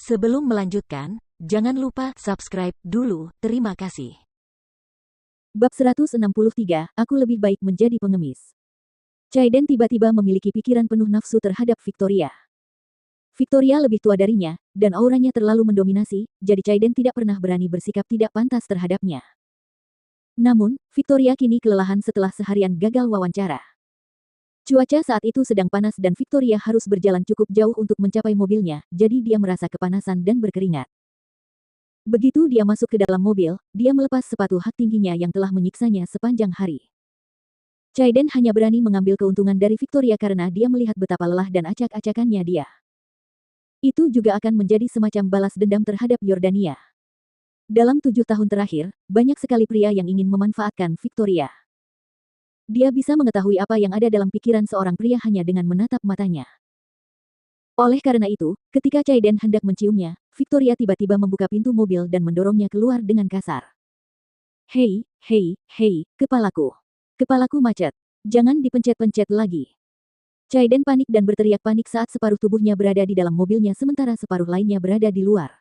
Sebelum melanjutkan, jangan lupa subscribe dulu. Terima kasih. Bab 163, aku lebih baik menjadi pengemis. Chaiden tiba-tiba memiliki pikiran penuh nafsu terhadap Victoria. Victoria lebih tua darinya, dan auranya terlalu mendominasi, jadi Chaiden tidak pernah berani bersikap tidak pantas terhadapnya. Namun, Victoria kini kelelahan setelah seharian gagal wawancara. Cuaca saat itu sedang panas dan Victoria harus berjalan cukup jauh untuk mencapai mobilnya, jadi dia merasa kepanasan dan berkeringat. Begitu dia masuk ke dalam mobil, dia melepas sepatu hak tingginya yang telah menyiksanya sepanjang hari. Chaiden hanya berani mengambil keuntungan dari Victoria karena dia melihat betapa lelah dan acak-acakannya dia. Itu juga akan menjadi semacam balas dendam terhadap Yordania. Dalam 7 tahun terakhir, banyak sekali pria yang ingin memanfaatkan Victoria. Dia bisa mengetahui apa yang ada dalam pikiran seorang pria hanya dengan menatap matanya. Oleh karena itu, ketika Chaiden hendak menciumnya, Victoria tiba-tiba membuka pintu mobil dan mendorongnya keluar dengan kasar. Hei, hei, hei, kepalaku. Kepalaku macet. Jangan dipencet-pencet lagi. Chaiden panik dan berteriak panik saat separuh tubuhnya berada di dalam mobilnya sementara separuh lainnya berada di luar.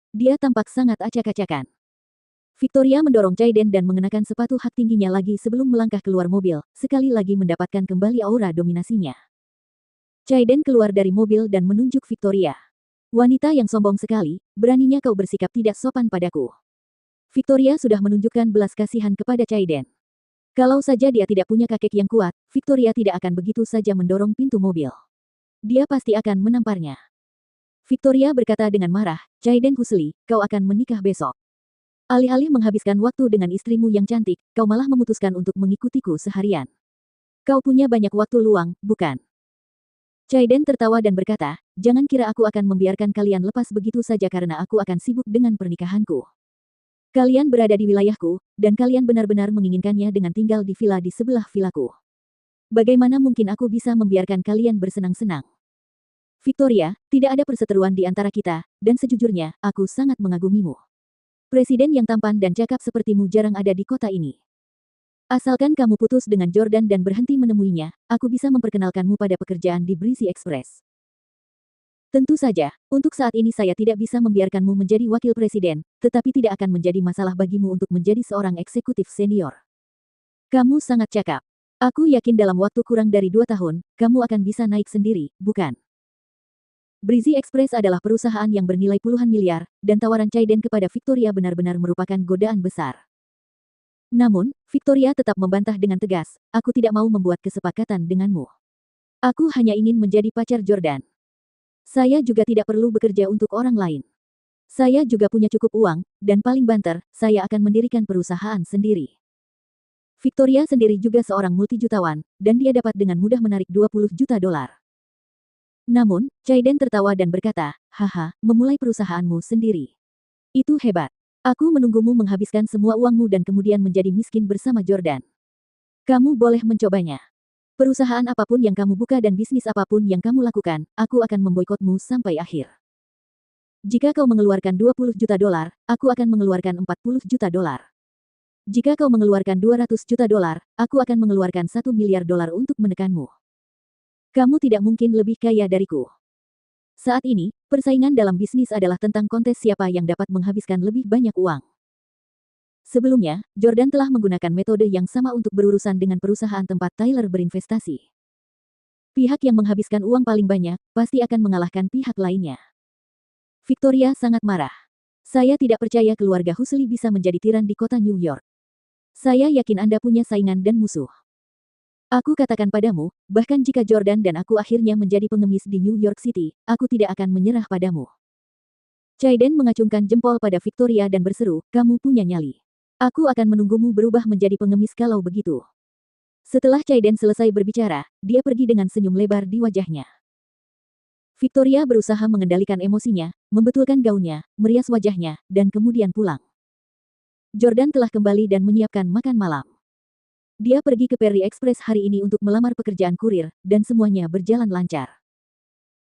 Dia tampak sangat acak-acakan. Victoria mendorong Chaiden dan mengenakan sepatu hak tingginya lagi sebelum melangkah keluar mobil, sekali lagi mendapatkan kembali aura dominasinya. Chaiden keluar dari mobil dan menunjuk Victoria. Wanita yang sombong sekali, beraninya kau bersikap tidak sopan padaku. Victoria sudah menunjukkan belas kasihan kepada Chaiden. Kalau saja dia tidak punya kakek yang kuat, Victoria tidak akan begitu saja mendorong pintu mobil. Dia pasti akan menamparnya. Victoria berkata dengan marah, Chaiden Husli, kau akan menikah besok. Alih-alih menghabiskan waktu dengan istrimu yang cantik, kau malah memutuskan untuk mengikutiku seharian. Kau punya banyak waktu luang, bukan? Chaiden tertawa dan berkata, jangan kira aku akan membiarkan kalian lepas begitu saja karena aku akan sibuk dengan pernikahanku. Kalian berada di wilayahku, dan kalian benar-benar menginginkannya dengan tinggal di villa di sebelah villaku. Bagaimana mungkin aku bisa membiarkan kalian bersenang-senang? Victoria, tidak ada perseteruan di antara kita, dan sejujurnya, aku sangat mengagumimu. Presiden yang tampan dan cakap sepertimu jarang ada di kota ini. Asalkan kamu putus dengan Jordan dan berhenti menemuinya, aku bisa memperkenalkanmu pada pekerjaan di Breezy Express. Tentu saja, untuk saat ini saya tidak bisa membiarkanmu menjadi wakil presiden, tetapi tidak akan menjadi masalah bagimu untuk menjadi seorang eksekutif senior. Kamu sangat cakap. Aku yakin dalam waktu kurang dari 2 tahun, kamu akan bisa naik sendiri, bukan? Breezy Express adalah perusahaan yang bernilai puluhan miliar, dan tawaran Chaiden kepada Victoria benar-benar merupakan godaan besar. Namun, Victoria tetap membantah dengan tegas, aku tidak mau membuat kesepakatan denganmu. Aku hanya ingin menjadi pacar Jordan. Saya juga tidak perlu bekerja untuk orang lain. Saya juga punya cukup uang, dan paling banter, saya akan mendirikan perusahaan sendiri. Victoria sendiri juga seorang multijutawan, dan dia dapat dengan mudah menarik 20 juta dolar. Namun, Chaiden tertawa dan berkata, haha, memulai perusahaanmu sendiri. Itu hebat. Aku menunggumu menghabiskan semua uangmu dan kemudian menjadi miskin bersama Jordan. Kamu boleh mencobanya. Perusahaan apapun yang kamu buka dan bisnis apapun yang kamu lakukan, aku akan memboikotmu sampai akhir. Jika kau mengeluarkan 20 juta dolar, aku akan mengeluarkan 40 juta dolar. Jika kau mengeluarkan 200 juta dolar, aku akan mengeluarkan 1 miliar dolar untuk menekanmu. Kamu tidak mungkin lebih kaya dariku. Saat ini, persaingan dalam bisnis adalah tentang kontes siapa yang dapat menghabiskan lebih banyak uang. Sebelumnya, Jordan telah menggunakan metode yang sama untuk berurusan dengan perusahaan tempat Tyler berinvestasi. Pihak yang menghabiskan uang paling banyak, pasti akan mengalahkan pihak lainnya. Victoria sangat marah. Saya tidak percaya keluarga Husli bisa menjadi tiran di kota New York. Saya yakin Anda punya saingan dan musuh. Aku katakan padamu, bahkan jika Jordan dan aku akhirnya menjadi pengemis di New York City, aku tidak akan menyerah padamu. Chaiden mengacungkan jempol pada Victoria dan berseru, kamu punya nyali. Aku akan menunggumu berubah menjadi pengemis kalau begitu. Setelah Chaiden selesai berbicara, dia pergi dengan senyum lebar di wajahnya. Victoria berusaha mengendalikan emosinya, membetulkan gaunnya, merias wajahnya, dan kemudian pulang. Jordan telah kembali dan menyiapkan makan malam. Dia pergi ke Perry Express hari ini untuk melamar pekerjaan kurir, dan semuanya berjalan lancar.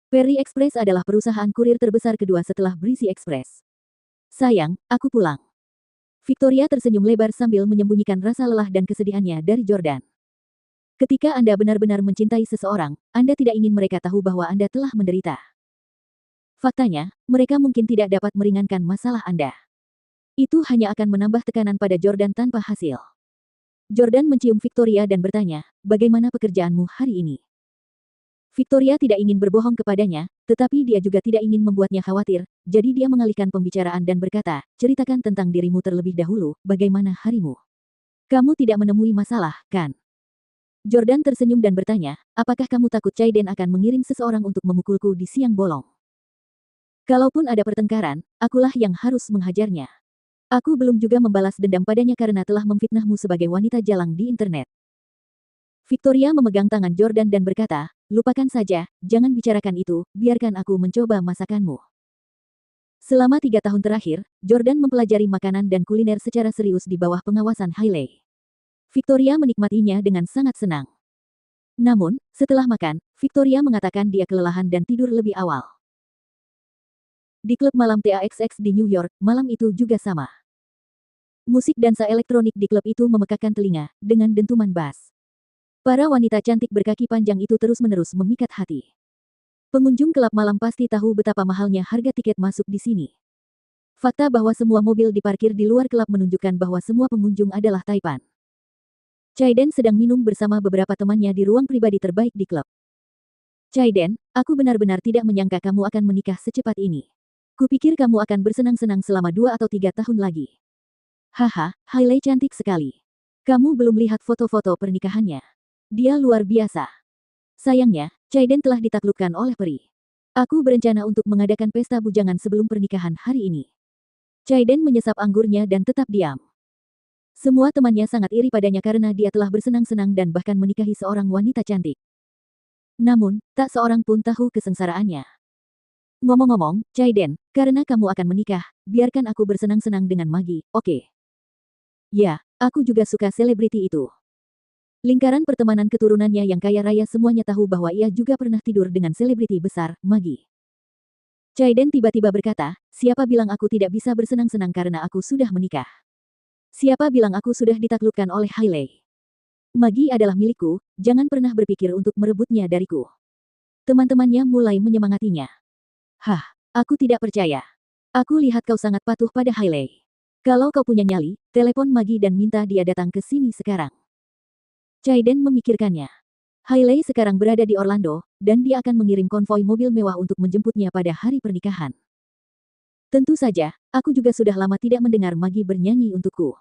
Perry Express adalah perusahaan kurir terbesar kedua setelah Breezy Express. Sayang, aku pulang. Victoria tersenyum lebar sambil menyembunyikan rasa lelah dan kesedihannya dari Jordan. Ketika Anda benar-benar mencintai seseorang, Anda tidak ingin mereka tahu bahwa Anda telah menderita. Faktanya, mereka mungkin tidak dapat meringankan masalah Anda. Itu hanya akan menambah tekanan pada Jordan tanpa hasil. Jordan mencium Victoria dan bertanya, bagaimana pekerjaanmu hari ini? Victoria tidak ingin berbohong kepadanya, tetapi dia juga tidak ingin membuatnya khawatir, jadi dia mengalihkan pembicaraan dan berkata, ceritakan tentang dirimu terlebih dahulu, bagaimana harimu? Kamu tidak menemui masalah, kan? Jordan tersenyum dan bertanya, apakah kamu takut Chaiden akan mengirim seseorang untuk memukulku di siang bolong? Kalaupun ada pertengkaran, akulah yang harus menghajarnya. Aku belum juga membalas dendam padanya karena telah memfitnahmu sebagai wanita jalang di internet. Victoria memegang tangan Jordan dan berkata, lupakan saja, jangan bicarakan itu, biarkan aku mencoba masakanmu. Selama 3 tahun terakhir, Jordan mempelajari makanan dan kuliner secara serius di bawah pengawasan Hailey. Victoria menikmatinya dengan sangat senang. Namun, setelah makan, Victoria mengatakan dia kelelahan dan tidur lebih awal. Di klub malam TAXX di New York, malam itu juga sama. Musik dansa elektronik di klub itu memekakkan telinga, dengan dentuman bass. Para wanita cantik berkaki panjang itu terus-menerus memikat hati. Pengunjung klub malam pasti tahu betapa mahalnya harga tiket masuk di sini. Fakta bahwa semua mobil diparkir di luar klub menunjukkan bahwa semua pengunjung adalah Taipan. Chaiden sedang minum bersama beberapa temannya di ruang pribadi terbaik di klub. Chaiden, aku benar-benar tidak menyangka kamu akan menikah secepat ini. Kupikir kamu akan bersenang-senang selama 2 atau 3 tahun lagi. Haha, Hailey cantik sekali. Kamu belum lihat foto-foto pernikahannya. Dia luar biasa. Sayangnya, Chaiden telah ditaklukkan oleh peri. Aku berencana untuk mengadakan pesta bujangan sebelum pernikahan hari ini. Chaiden menyesap anggurnya dan tetap diam. Semua temannya sangat iri padanya karena dia telah bersenang-senang dan bahkan menikahi seorang wanita cantik. Namun, tak seorang pun tahu kesengsaraannya. Ngomong-ngomong, Chaiden, karena kamu akan menikah, biarkan aku bersenang-senang dengan Maggie, oke? Ya, aku juga suka selebriti itu. Lingkaran pertemanan keturunannya yang kaya raya semuanya tahu bahwa ia juga pernah tidur dengan selebriti besar, Maggie. Chaiden tiba-tiba berkata, siapa bilang aku tidak bisa bersenang-senang karena aku sudah menikah? Siapa bilang aku sudah ditaklukkan oleh Hailey? Maggie adalah milikku, jangan pernah berpikir untuk merebutnya dariku. Teman-temannya mulai menyemangatinya. Hah, aku tidak percaya. Aku lihat kau sangat patuh pada Hailey. Kalau kau punya nyali, telepon Maggie dan minta dia datang ke sini sekarang. Chaiden memikirkannya. Hailey sekarang berada di Orlando, dan dia akan mengirim konvoi mobil mewah untuk menjemputnya pada hari pernikahan. Tentu saja, aku juga sudah lama tidak mendengar Maggie bernyanyi untukku.